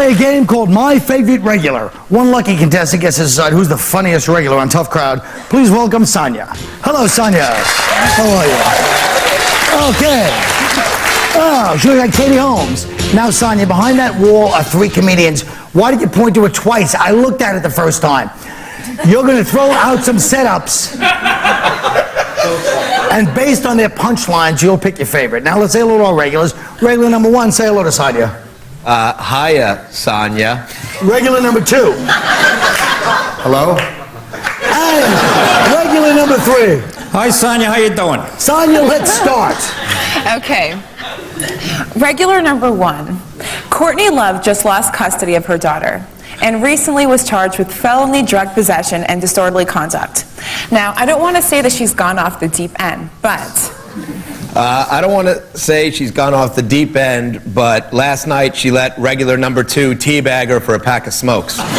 play a game called My Favorite Regular. One lucky contestant gets to decide who's the funniest regular on Tough Crowd. Please welcome Sonia. Hello, Sonia. How are you? Okay. Oh, she looks like Katie Holmes. Now, Sonia, behind that wall are 3 comedians. Why did you point to it twice? I looked at it the first time. You're going to throw out some setups. And based on their punchlines, you'll pick your favorite. Now, let's say hello to our regulars. Regular number 1, say hello to Sonia. Hiya, Sonia. Regular number 2. Hello? And regular number 3. Hi, Sonia. How you doing? Sonia, let's start. Okay. Regular number 1. Courtney Love just lost custody of her daughter and recently was charged with felony drug possession and disorderly conduct. Now, I don't want to say that she's gone off the deep end, but... I don't want to say she's gone off the deep end, but last night she let regular number 2 teabag her for a pack of smokes. Okay.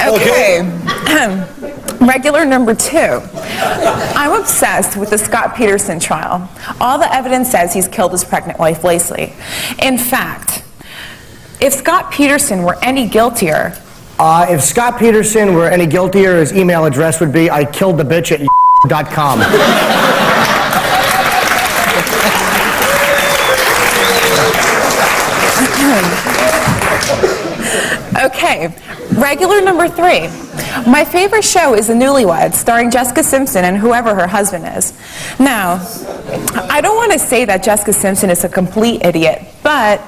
Okay. Regular number 2. I'm obsessed with the Scott Peterson trial. All the evidence says he's killed his pregnant wife, Lacey. In fact, if Scott Peterson were any guiltier... If Scott Peterson were any guiltier, his email address would be ikilledthebitch@.com. Okay, regular number 3. My favorite show is The Newlyweds, starring Jessica Simpson and whoever her husband is. Now, I don't want to say that Jessica Simpson is a complete idiot, but...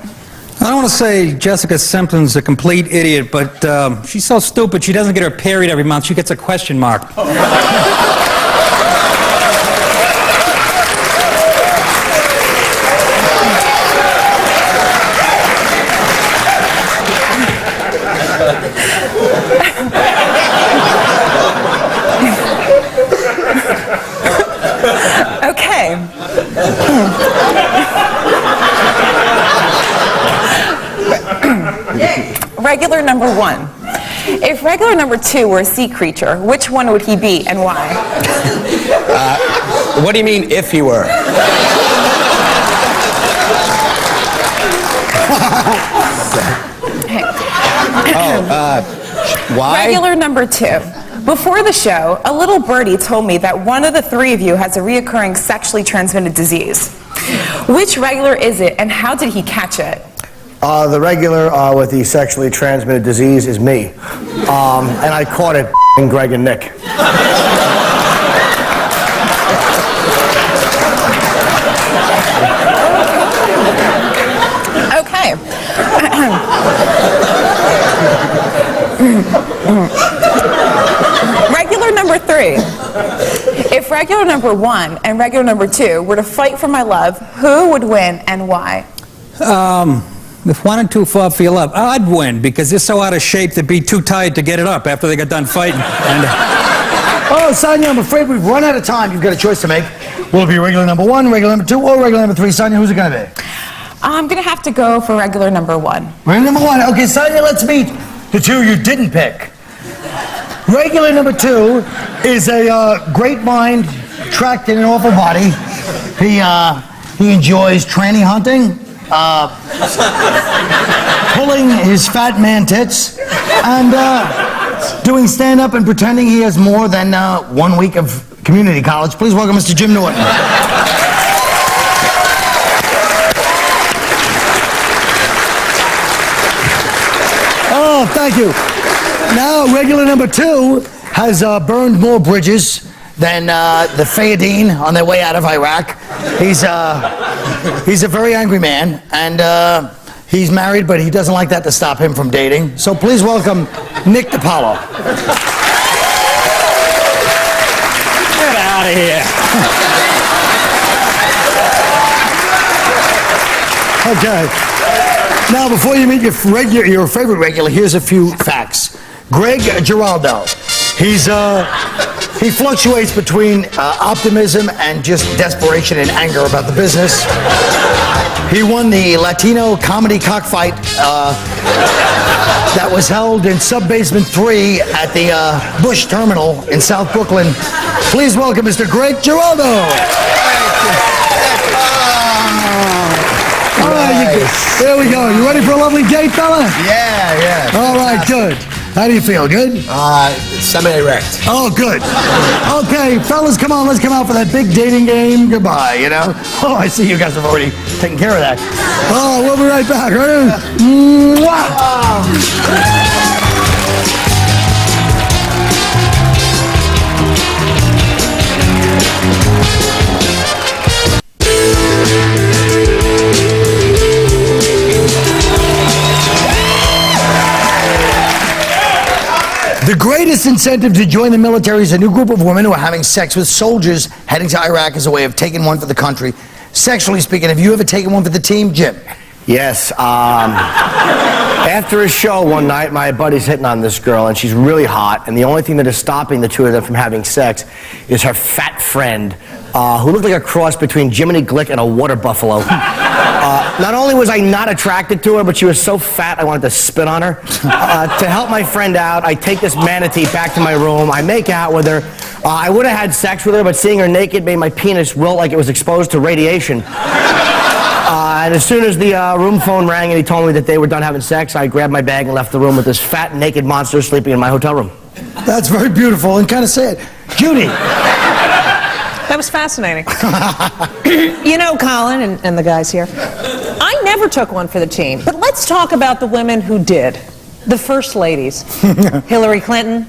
I don't want to say Jessica Simpson's a complete idiot, but she's so stupid she doesn't get her period every month. She gets a question mark. Okay. Regular number 1. If regular number 2 were a sea creature, which one would he be and why? What do you mean, if he were? Why? Regular number 2. Before the show, a little birdie told me that one of the 3 of you has a reoccurring sexually transmitted disease. Which regular is it, and how did he catch it? The regular with the sexually transmitted disease is me. And I caught it in Greg and Nick. Okay. Regular number 3. If regular number 1 and regular number 2 were to fight for my love, who would win and why? If 1 and 2 fought for your love, I'd win because they're so out of shape they'd be too tired to get it up after they got done fighting. And, Oh, Sonia, I'm afraid we've run out of time. You've got a choice to make. Will it be regular number 1, regular number 2, or regular number 3? Sonia, who's it going to be? I'm going to have to go for regular number 1. Regular number 1. Okay, Sonia, let's meet the 2 you didn't pick. Regular number 2 is a great mind trapped in an awful body. He enjoys tranny hunting, pulling his fat man tits, and doing stand-up and pretending he has more than 1 week of community college. Please welcome Mr. Jim Norton. Oh, thank you. Now, regular number 2 has burned more bridges than the Fayadeen on their way out of Iraq. He's a very angry man, and he's married, but he doesn't like that to stop him from dating. So please welcome Nick DiPaolo. get out of here. Okay. Now, before you meet your favorite regular, here's a few facts. Greg Giraldo. He's He fluctuates between optimism and just desperation and anger about the business. He won the Latino comedy cockfight that was held in Sub-Basement 3 at the Bush Terminal in South Brooklyn. Please welcome Mr. Greg Giraldo. All right, there we go. You ready for a lovely date, fella? Yeah. All right, good. How do you feel? Good? Semi-erect. Oh, good. Okay, fellas, come on. Let's come out for that big dating game. Goodbye, you know? Oh, I see you guys have already taken care of that. Oh, we'll be right back. Ready? Mwah! The greatest incentive to join the military is a new group of women who are having sex with soldiers heading to Iraq as a way of taking one for the country. Sexually speaking, have you ever taken one for the team, Jim? Yes. After a show one night, my buddy's hitting on this girl, and she's really hot, and the only thing that is stopping the two of them from having sex is her fat friend, who looked like a cross between Jiminy Glick and a water buffalo. Not only was I not attracted to her, but she was so fat I wanted to spit on her. To help my friend out, I take this manatee back to my room. I make out with her. I would have had sex with her, but seeing her naked made my penis wilt like it was exposed to radiation. And as soon as the room phone rang and he told me that they were done having sex, I grabbed my bag and left the room with this fat, naked monster sleeping in my hotel room. That's very beautiful and kind of sad. Judy. That was fascinating. You know, Colin and the guys here, I never took one for the team, but let's talk about the women who did. The first ladies. Hillary Clinton,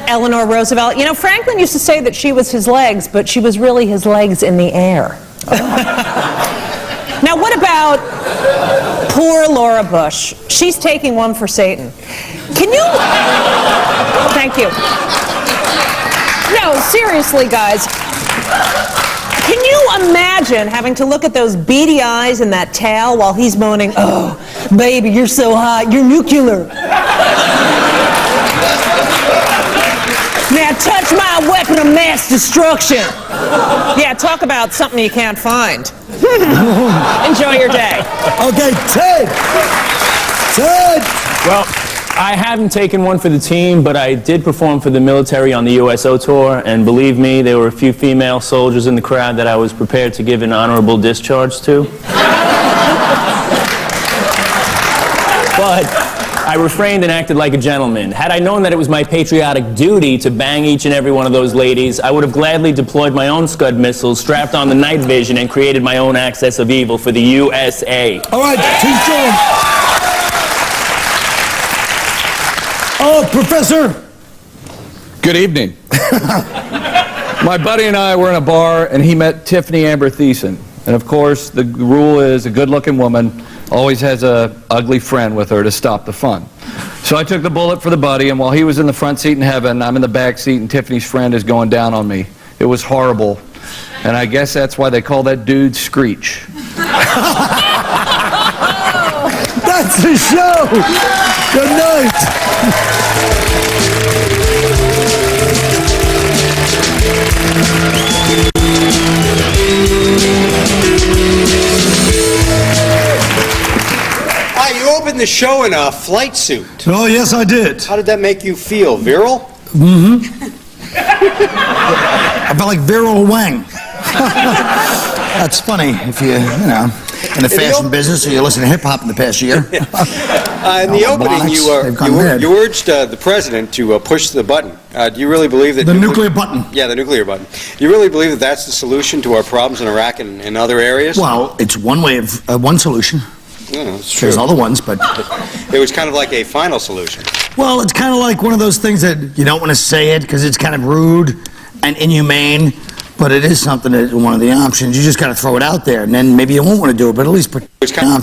Eleanor Roosevelt. You know, Franklin used to say that she was his legs, but she was really his legs in the air. Now, what about poor Laura Bush? She's taking one for Satan. Can you... Thank you. No, seriously, guys. Can you imagine having to look at those beady eyes and that tail while he's moaning, "Oh, baby, you're so hot, you're nuclear. Now touch my weapon of mass destruction." Yeah, talk about something you can't find. Enjoy your day. Okay, Ted. Well, I haven't taken one for the team, but I did perform for the military on the USO tour, and believe me, there were a few female soldiers in the crowd that I was prepared to give an honorable discharge to. But I refrained and acted like a gentleman. Had I known that it was my patriotic duty to bang each and every one of those ladies, I would have gladly deployed my own Scud missiles, strapped on the night vision, and created my own axis of evil for the USA. All right, Chief John. Oh, Professor. Good evening. My buddy and I were in a bar, and he met Tiffany Amber Thiessen. And of course, the rule is a good-looking woman always has a ugly friend with her to stop the fun. So I took the bullet for the buddy, and while he was in the front seat in heaven, I'm in the back seat, and Tiffany's friend is going down on me. It was horrible. And I guess that's why they call that dude Screech. That's the show. Good night. You opened the show in a flight suit. Oh, yes, I did. How did that make you feel? Virile? Mm-hmm. I felt like Viral Wang. That's funny if you know, in the fashion business, or you listen to hip-hop in the past year. In the opening, you urged the president to push the button. Do you really believe that... The nuclear button. Yeah, the nuclear button. Do you really believe that that's the solution to our problems in Iraq and in other areas? Well, it's one way of, one solution. No, it's true. There's other ones, but... It was kind of like a final solution. Well, it's kind of like one of those things that you don't want to say it because it's kind of rude and inhumane, but it is something that one of the options. You just got to throw it out there, and then maybe you won't want to do it, but at least put it